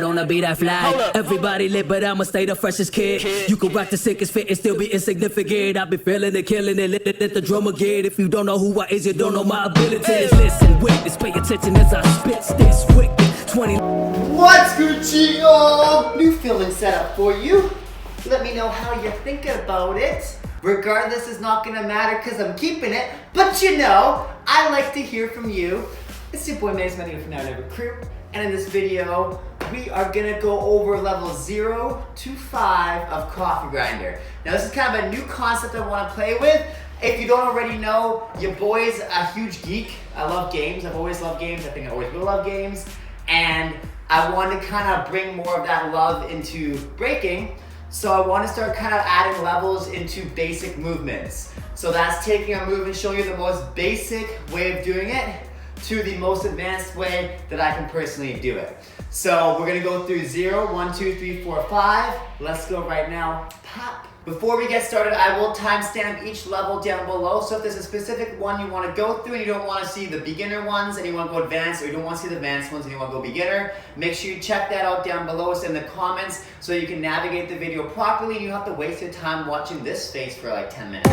ride on a beat I fly. Everybody lit, but I'ma stay the freshest kid. You can rock the sickest fit and still be insignificant. I be feeling it, killing it, let the drummer get. If you don't know who I is, you don't know my abilities. Listen, witness, pay attention as I spit this wicked 20. What's Gucci, y'all? New filling setup for you. Let me know how you're thinking about it. Regardless, it's not gonna matter because I'm keeping it. But you know, I like to hear from you. It's your boy Magnus.Magneto from Now Never Crew. And in this video, we are gonna go over level 0 to 5 of Coffee Grinder. Now this is kind of a new concept I wanna play with. If you don't already know, your boy's a huge geek. I love games, I've always loved games. I think I always will love games. And I want to kind of bring more of that love into breaking. So I want to start kind of adding levels into basic movements. So that's taking a move and showing you the most basic way of doing it to the most advanced way that I can personally do it. So we're gonna go through 0, 1, 2, 3, 4, 5. Let's go right now. Pop. Before we get started, I will timestamp each level down below. So if there's a specific one you want to go through and you don't want to see the beginner ones and you want to go advanced, or you don't want to see the advanced ones and you want to go beginner, make sure you check that out down below. It's in the comments so you can navigate the video properly and you don't have to waste your time watching this face for like 10 minutes.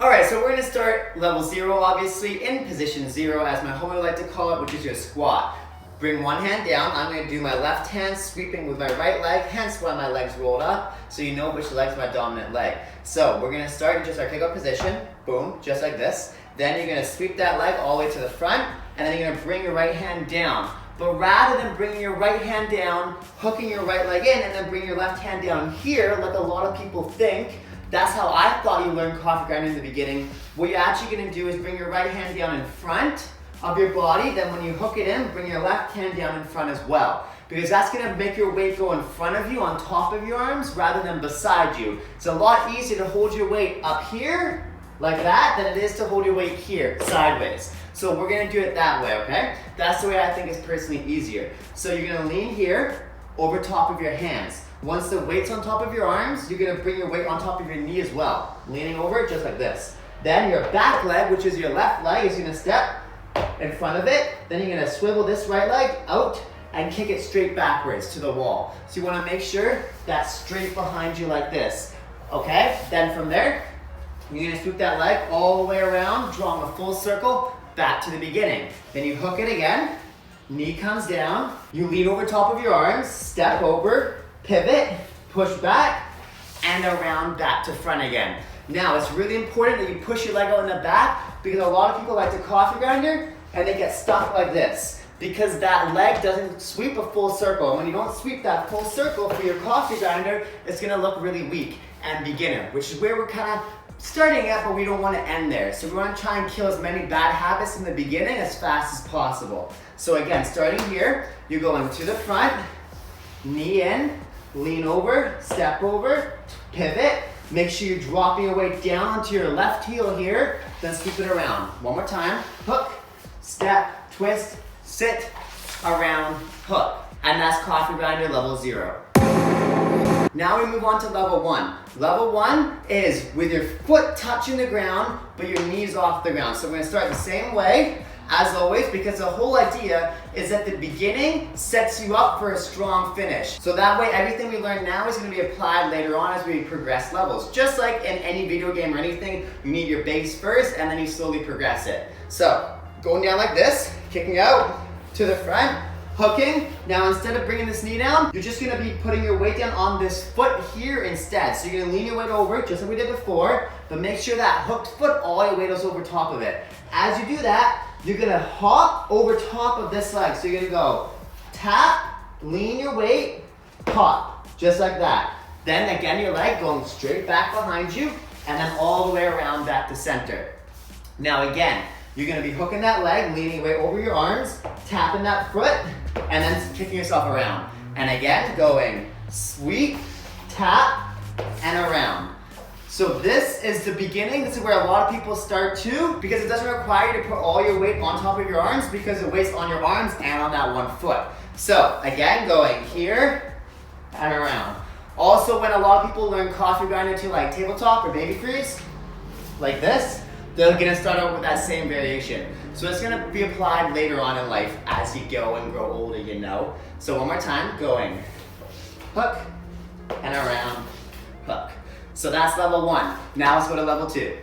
Alright, so we're going to start level 0, obviously, in position 0, as my homie would like to call it, which is your squat. Bring one hand down. I'm going to do my left hand sweeping with my right leg, hence why my leg's rolled up, so you know which leg's my dominant leg. So we're going to start in just our kickoff position, boom, just like this. Then you're going to sweep that leg all the way to the front, and then you're going to bring your right hand down. But rather than bringing your right hand down, hooking your right leg in, and then bring your left hand down here, like a lot of people think, that's how I thought you learned Coffee Grinder in the beginning. What you're actually going to do is bring your right hand down in front of your body, then when you hook it in, bring your left hand down in front as well. Because that's gonna make your weight go in front of you, on top of your arms, rather than beside you. It's a lot easier to hold your weight up here, like that, than it is to hold your weight here, sideways. So we're gonna do it that way, okay? That's the way I think is personally easier. So you're gonna lean here, over top of your hands. Once the weight's on top of your arms, you're gonna bring your weight on top of your knee as well. Leaning over, just like this. Then your back leg, which is your left leg, is gonna step in front of it. Then you're gonna swivel this right leg out and kick it straight backwards to the wall. So you wanna make sure that's straight behind you like this, okay? Then from there, you're gonna sweep that leg all the way around, drawing a full circle back to the beginning. Then you hook it again, knee comes down, you lean over top of your arms, step over, pivot, push back, and around back to front again. Now, it's really important that you push your leg out in the back because a lot of people like to Coffee Grinder and they get stuck like this because that leg doesn't sweep a full circle. And when you don't sweep that full circle for your Coffee Grinder, it's gonna look really weak and beginner, which is where we're kind of starting at, but we don't want to end there. So we want to try and kill as many bad habits in the beginning as fast as possible. So again, starting here, you're going to the front, knee in, lean over, step over, pivot. Make sure you're dropping your weight down onto your left heel here, then sweep it around. One more time, hook, step, twist, sit, around, hook. And that's Coffee Grinder level 0. Now we move on to level 1. Level 1 is with your foot touching the ground, but your knees off the ground. So we're gonna start the same way, as always, because the whole idea is that the beginning sets you up for a strong finish. So that way, everything we learn now is gonna be applied later on as we progress levels. Just like in any video game or anything, you need your base first, and then you slowly progress it. So, going down like this, kicking out to the front, hooking. Now instead of bringing this knee down, you're just gonna be putting your weight down on this foot here instead. So you're gonna lean your weight over, just like we did before, but make sure that hooked foot, all your weight is over top of it. As you do that, you're gonna hop over top of this leg. So you're gonna go tap, lean your weight, hop, just like that. Then again, your leg going straight back behind you, and then all the way around back to center. Now again, you're gonna be hooking that leg, leaning weight over your arms, tapping that foot, and then kicking yourself around. And again, going sweep, tap, and around. So this is the beginning. This is where a lot of people start too, because it doesn't require you to put all your weight on top of your arms because the weight's on your arms and on that one foot. So again, going here and around. Also, when a lot of people learn Coffee Grinder to like tabletop or baby freeze, like this, they're gonna start out with that same variation. So it's gonna be applied later on in life as you go and grow older, you know. So one more time, going hook and around, hook. So that's level 1. Now let's go to level 2.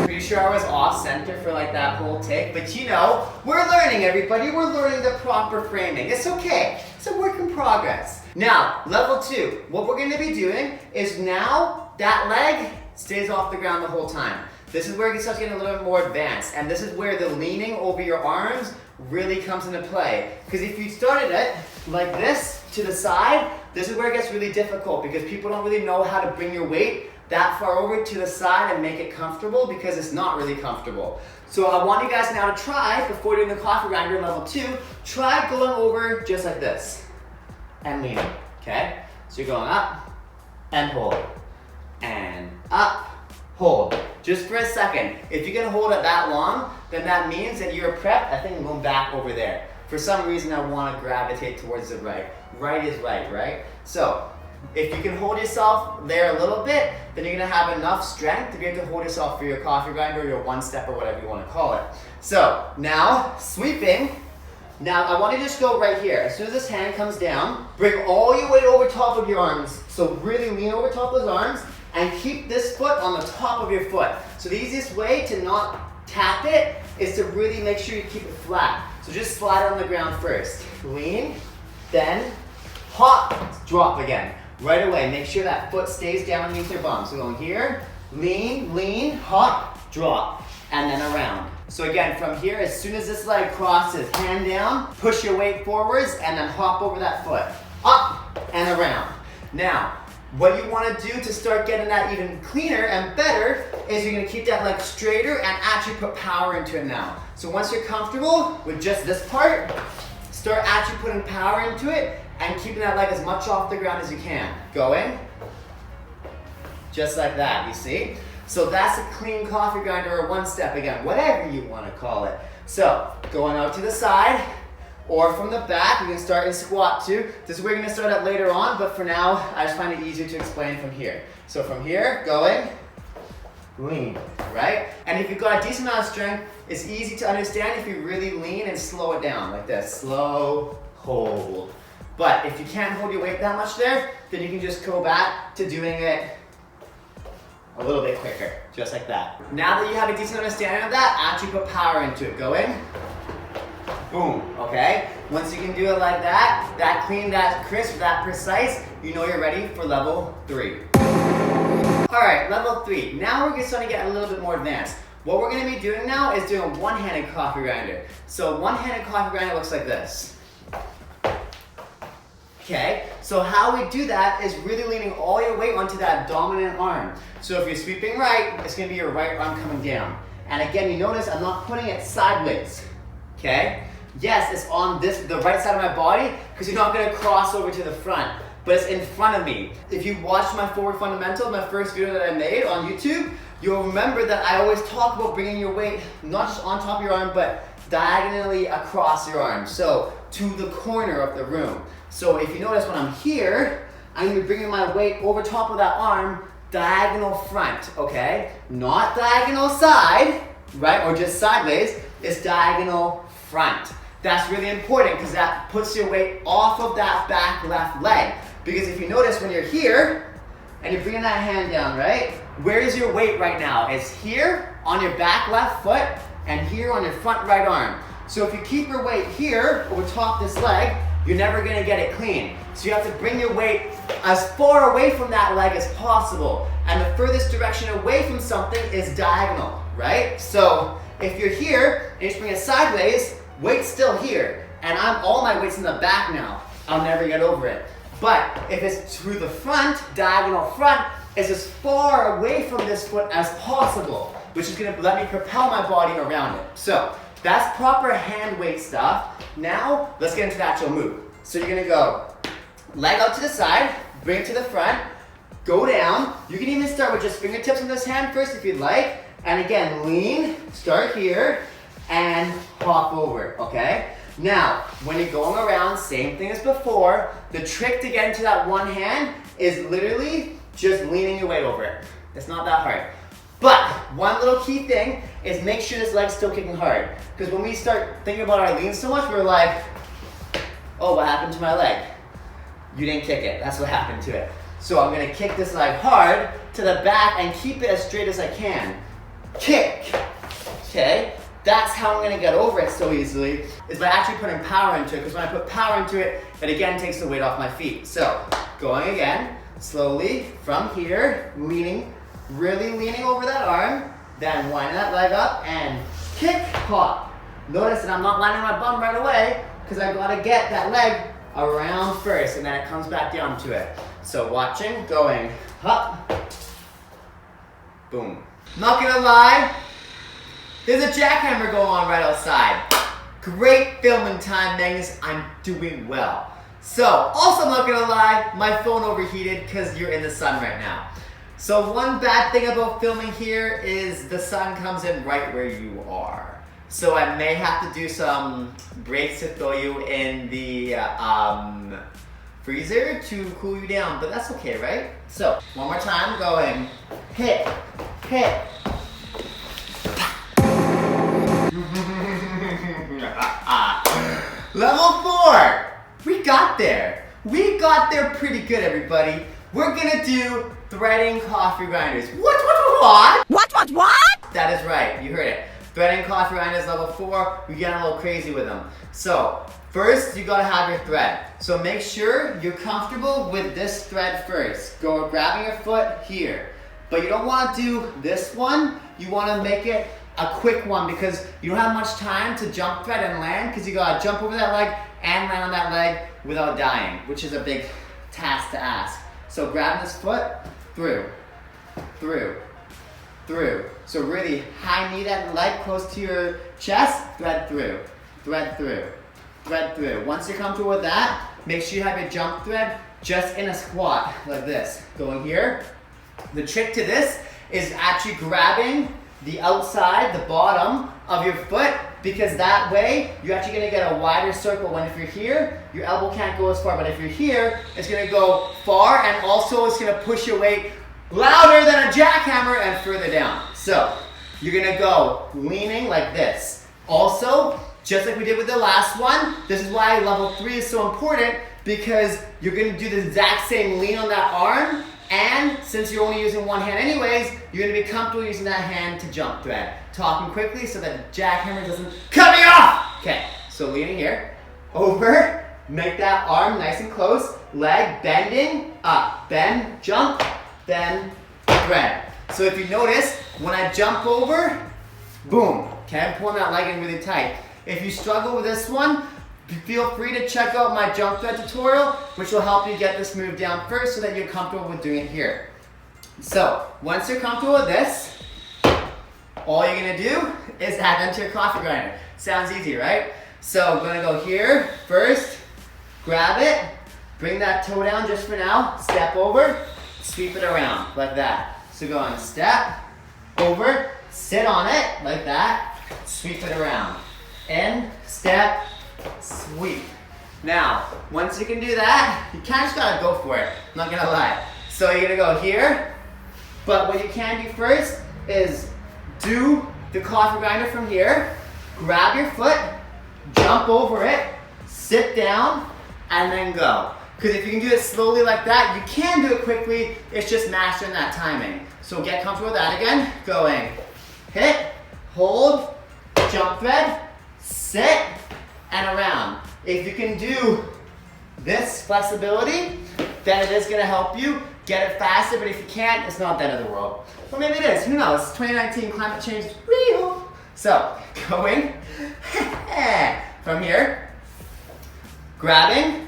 Pretty sure I was off center for like that whole take, but you know, we're learning, everybody. We're learning the proper framing. It's okay. It's a work in progress. Now, level 2. What we're gonna be doing is now that leg stays off the ground the whole time. This is where it starts getting a little bit more advanced, and this is where the leaning over your arms really comes into play. Because if you started it like this to the side, this is where it gets really difficult because people don't really know how to bring your weight that far over to the side and make it comfortable because it's not really comfortable. So I want you guys now to try, before doing the coffee grinder level 2, try going over just like this and leaning, okay? So you're going up and hold, and up, hold. Just for a second. If you can hold it that long, then that means that you're prepped. I think I'm going back over there. For some reason, I want to gravitate towards the right. Right is right? So, if you can hold yourself there a little bit, then you're going to have enough strength to be able to hold yourself for your coffee grinder or your one step or whatever you want to call it. So, now, sweeping. Now, I want you to just go right here. As soon as this hand comes down, bring all your weight over top of your arms. So, really lean over top of those arms. And keep this foot on the top of your foot. So the easiest way to not tap it is to really make sure you keep it flat. So just slide on the ground first. Lean, then hop, drop again. Right away, make sure that foot stays down underneath your bum. So going here, lean, hop, drop, and then around. So again, from here, as soon as this leg crosses, hand down, push your weight forwards, and then hop over that foot. Up and around. Now, what you want to do to start getting that even cleaner and better is you're going to keep that leg straighter and actually put power into it now. So once you're comfortable with just this part, start actually putting power into it and keeping that leg as much off the ground as you can. Going, just like that, you see? So that's a clean coffee grinder or one step again, whatever you want to call it. So going out to the side, or from the back, you can start in squat too. This is where you're gonna start at later on, but for now, I just find it easier to explain from here. So from here, going, lean, right? And if you've got a decent amount of strength, it's easy to understand if you really lean and slow it down like this. Slow, hold. But if you can't hold your weight that much there, then you can just go back to doing it a little bit quicker, just like that. Now that you have a decent understanding of that, actually put power into it. Going. Boom, okay? Once you can do it like that, that clean, that crisp, that precise, you know you're ready for level 3. All right, level 3. Now we're starting to get a little bit more advanced. What we're gonna be doing now is doing a one-handed coffee grinder. So one-handed coffee grinder looks like this. Okay, so how we do that is really leaning all your weight onto that dominant arm. So if you're sweeping right, it's gonna be your right arm coming down. And again, you notice I'm not putting it sideways, okay? Yes, it's on the right side of my body because you're not going to cross over to the front, but it's in front of me. If you watched my Footwork Fundamentals, my first video that I made on YouTube, you'll remember that I always talk about bringing your weight not just on top of your arm, but diagonally across your arm, so to the corner of the room. So if you notice when I'm here, I'm going to be bringing my weight over top of that arm, diagonal front, okay? Not diagonal side, right, or just sideways, it's diagonal front. That's really important because that puts your weight off of that back left leg. Because if you notice when you're here and you're bringing that hand down, right? Where is your weight right now? It's here on your back left foot and here on your front right arm. So if you keep your weight here over top this leg, you're never gonna get it clean. So you have to bring your weight as far away from that leg as possible. And the furthest direction away from something is diagonal, right? So if you're here and you just bring it sideways, weight's still here, and all my weight's in the back now. I'll never get over it. But if it's through the front, diagonal front, it's as far away from this foot as possible, which is gonna let me propel my body around it. So that's proper hand weight stuff. Now, let's get into the actual move. So you're gonna go leg out to the side, bring it to the front, go down. You can even start with just fingertips on this hand first if you'd like. And again, lean, start here, and hop over, okay? Now, when you're going around, same thing as before, the trick to get into that one hand is literally just leaning your weight over it. It's not that hard. But one little key thing is make sure this leg's still kicking hard. Because when we start thinking about our lean so much, we're like, oh, what happened to my leg? You didn't kick it. That's what happened to it. So I'm gonna kick this leg hard to the back and keep it as straight as I can. Kick. Okay? That's how I'm gonna get over it so easily, is by actually putting power into it. Because when I put power into it, it again takes the weight off my feet. So, going again, slowly from here, leaning, really leaning over that arm, then winding that leg up and kick, hop. Notice that I'm not landing my bum right away because I've got to get that leg around first and then it comes back down to it. So watching, going up, boom. Not gonna lie, there's a jackhammer going on right outside. Great filming time, Magnus. I'm doing well. So, also not gonna lie, my phone overheated because you're in the sun right now. So one bad thing about filming here is the sun comes in right where you are. So I may have to do some breaks to throw you in the freezer to cool you down, but that's okay, right? So, one more time, going, hit, hit. Level 4, we got there. We got there pretty good, everybody. We're gonna do threading coffee grinders. What? That is right, you heard it. Threading coffee grinders level 4, we get a little crazy with them. So, first you gotta have your thread. So make sure you're comfortable with this thread first. Go grabbing your foot here. But you don't wanna do this one, you wanna make it a quick one because you don't have much time to jump thread and land because you gotta jump over that leg and land on that leg without dying, which is a big task to ask. So grab this foot, through, through, through. So really high knee that leg close to your chest, thread through, thread through, thread through. Once you're comfortable with that, make sure you have your jump thread just in a squat like this. Going here. The trick to this is actually grabbing the outside, the bottom of your foot, because that way you're actually gonna get a wider circle. When if you're here, your elbow can't go as far, but if you're here, it's gonna go far and also it's gonna push your weight louder than a jackhammer and further down. So you're gonna go leaning like this. Also, just like we did with the last one, this is why level 3 is so important, because you're gonna do the exact same lean on that arm, and since you're only using one hand anyways, you're gonna be comfortable using that hand to jump thread. Talking quickly so that jackhammer doesn't cut me off! Okay, so leaning here, over, make that arm nice and close, leg bending, up, bend, jump, then thread. So if you notice, when I jump over, boom, okay, I'm pulling that leg in really tight. If you struggle with this one, feel free to check out my jump thread tutorial, which will help you get this move down first so that you're comfortable with doing it here. So, once you're comfortable with this, all you're gonna do is add into your coffee grinder. Sounds easy, right? So, I'm gonna go here first, grab it, bring that toe down just for now, step over, sweep it around like that. So go on step, over, sit on it like that, sweep it around. In, step, sweep. Now, once you can do that, you kind of just gotta go for it. I'm not gonna lie. So you're gonna go here, but what you can do first is do the coffee grinder from here, grab your foot, jump over it, sit down, and then go. Because if you can do it slowly like that, you can do it quickly, it's just mastering that timing. So get comfortable with that again, going, hit, hold, jump thread, sit, and around. If you can do this flexibility, then it is gonna help you get it faster, but if you can't, it's not the end of the world. Well, maybe it is, who knows? 2019 climate change, wee-hoo. So, going, from here, grabbing,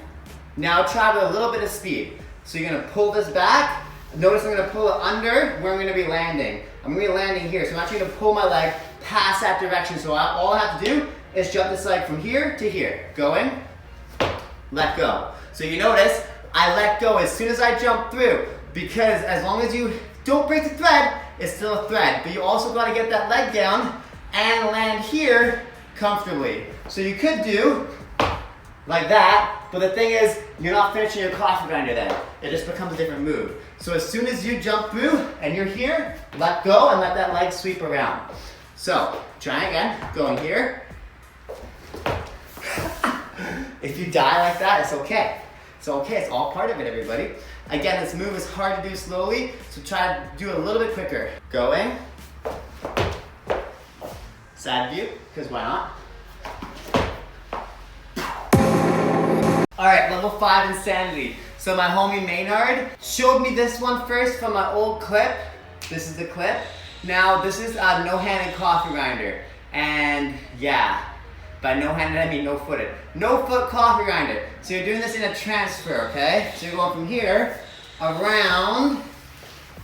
now try with a little bit of speed. So you're gonna pull this back, notice I'm gonna pull it under where I'm gonna be landing. I'm gonna be landing here, so I'm actually gonna pull my leg past that direction, so all I have to do is jump this leg from here to here. Going, let go. So you notice, I let go as soon as I jump through, because as long as you don't break the thread, it's still a thread. But you also gotta get that leg down and land here comfortably. So you could do like that, But the thing is, you're not finishing your coffee grinder then. It just becomes a different move. So as soon as you jump through and you're here, let go and let that leg sweep around. So try again, going here. If you die like that, it's okay. It's okay, it's all part of it, everybody. Again, this move is hard to do slowly, so try to do it a little bit quicker. Going. Side view, because why not? All right, level 5 insanity. So my homie Maynard showed me this one first from my old clip. This is the clip. Now this is a no-handed coffee grinder. And yeah, by no-handed I mean no-footed. No-foot coffee grinder. So you're doing this in a transfer, okay? So you're going from here, around,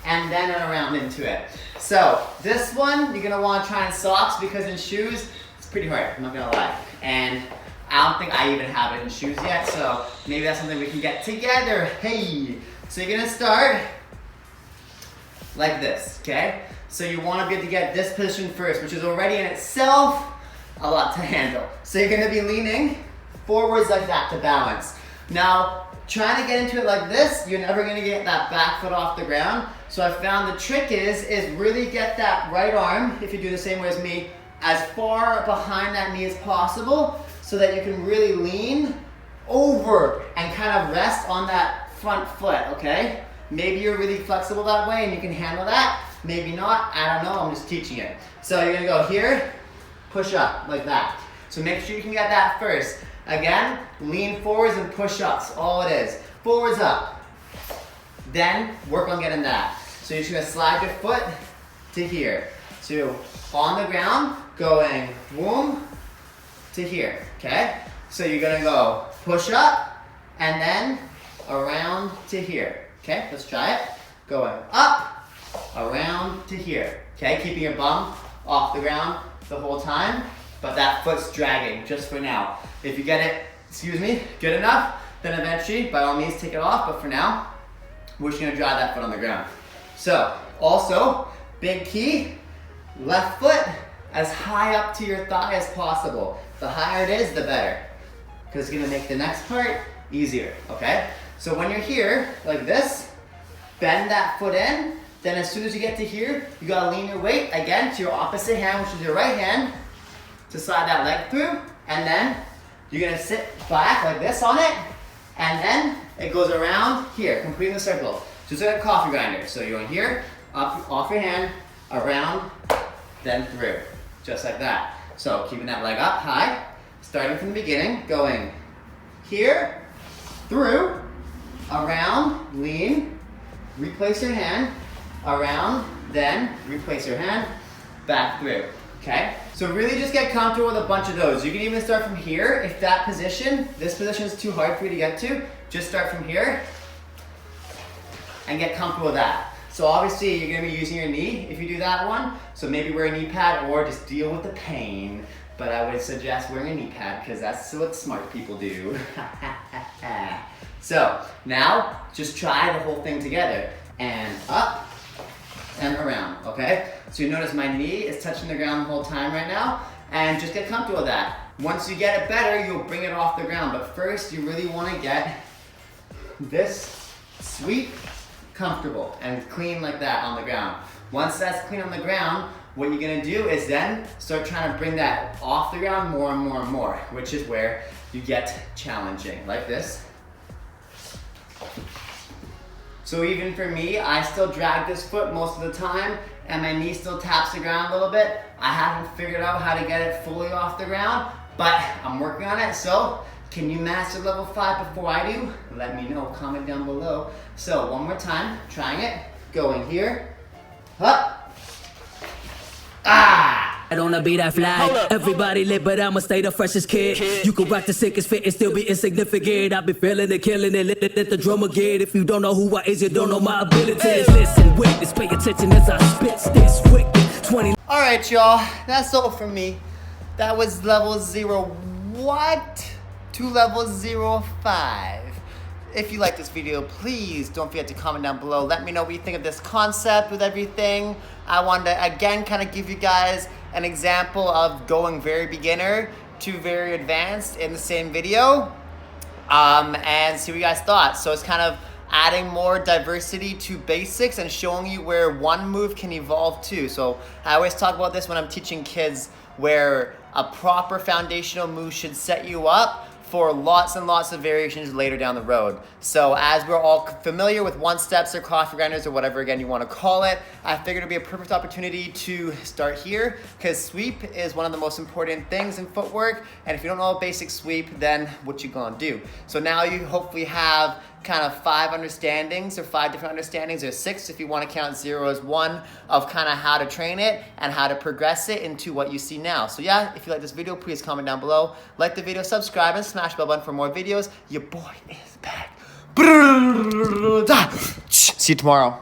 and then around into it. So this one, you're gonna wanna try in socks because in shoes, it's pretty hard, I'm not gonna lie. And I don't think I even have it in shoes yet, so maybe that's something we can get together. Hey! So you're gonna start like this, okay? So you wanna be able to get this position first, which is already in itself a lot to handle. So you're gonna be leaning forwards like that to balance. Now, trying to get into it like this, you're never gonna get that back foot off the ground. So I found the trick is really get that right arm, if you do the same way as me, as far behind that knee as possible, so that you can really lean over and kind of rest on that front foot, okay? Maybe you're really flexible that way and you can handle that. Maybe not, I don't know, I'm just teaching it. So you're gonna go here, push up, like that. So make sure you can get that first. Again, lean forwards and push ups, all it is. Forwards up. Then work on getting that. So you're just gonna slide your foot to here. So on the ground, going boom to here, okay? So you're gonna go push up and then around to here, okay? Let's try it. Going up, around to here, okay? Keeping your bum off the ground the whole time, but that foot's dragging just for now. If you get it, good enough, then eventually, by all means, take it off, but for now, we're just gonna drive that foot on the ground. So, also, big key, left foot as high up to your thigh as possible. The higher it is, the better, because it's gonna make the next part easier, okay? So when you're here, like this, bend that foot in, then as soon as you get to here, you gotta lean your weight, again, to your opposite hand, which is your right hand, to slide that leg through, and then you're gonna sit back like this on it, and then it goes around here, completing the circle. Just like a coffee grinder. So you're going here, up, off your hand, around, then through, just like that. So keeping that leg up high, starting from the beginning, going here, through, around, lean, replace your hand, around, then replace your hand, back through, okay? So really just get comfortable with a bunch of those. You can even start from here. If that position, this position is too hard for you to get to, just start from here and get comfortable with that. So obviously you're gonna be using your knee if you do that one. So maybe wear a knee pad or just deal with the pain. But I would suggest wearing a knee pad because that's what smart people do. So now just try the whole thing together. And up and around, okay? So you notice my knee is touching the ground the whole time right now, and just get comfortable with that. Once you get it better, you'll bring it off the ground, but first you really wanna get this sweep comfortable and clean like that on the ground. Once that's clean on the ground, what you're gonna do is then start trying to bring that off the ground more and more and more, which is where you get challenging, like this. So even for me, I still drag this foot most of the time and my knee still taps the ground a little bit. I haven't figured out how to get it fully off the ground, but I'm working on it. So can you master level 5 before I do? Let me know, comment down below. So one more time, trying it, going here, up, I don't wanna be that fly. Everybody lit, but I'ma stay the freshest kid. You can rock the sickest fit and still be insignificant. I be feeling it, killing it, let the drummer get. If you don't know who I is, you don't know my abilities. Listen, witness, pay attention as I spit this wicked 20. All right, y'all, that's all from me. That was level 0 what? To level 05. If you like this video, please don't forget to comment down below. Let me know what you think of this concept with everything. I wanted to, again, kind of give you guys an example of going very beginner to very advanced in the same video. and see what you guys thought. So it's kind of adding more diversity to basics and showing you where one move can evolve to. So I always talk about this when I'm teaching kids, where a proper foundational move should set you up for lots and lots of variations later down the road. So as we're all familiar with one steps or coffee grinders or whatever again you want to call it, I figured it'd be a perfect opportunity to start here, because sweep is one of the most important things in footwork, and if you don't know a basic sweep, then what you gonna do? So now you hopefully have kind of 5 understandings, or 5 different understandings, or 6 if you want to count 0 as one, of kind of how to train it and how to progress it into what you see now. So yeah, if you like this video, please comment down below, like the video, subscribe, and smash the bell button for more videos. Your boy is back. See you tomorrow.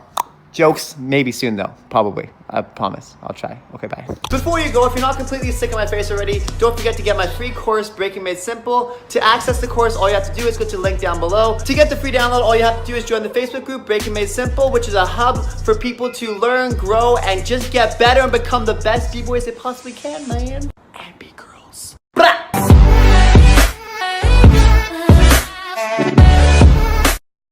Jokes, maybe soon though, probably. I promise, I'll try. Okay, bye. Before you go, if you're not completely sick of my face already, don't forget to get my free course, Breaking Made Simple. To access the course, all you have to do is go to the link down below. To get the free download, all you have to do is join the Facebook group, Breaking Made Simple, which is a hub for people to learn, grow, and just get better and become the best b-boys they possibly can, man. And be girls. Blah!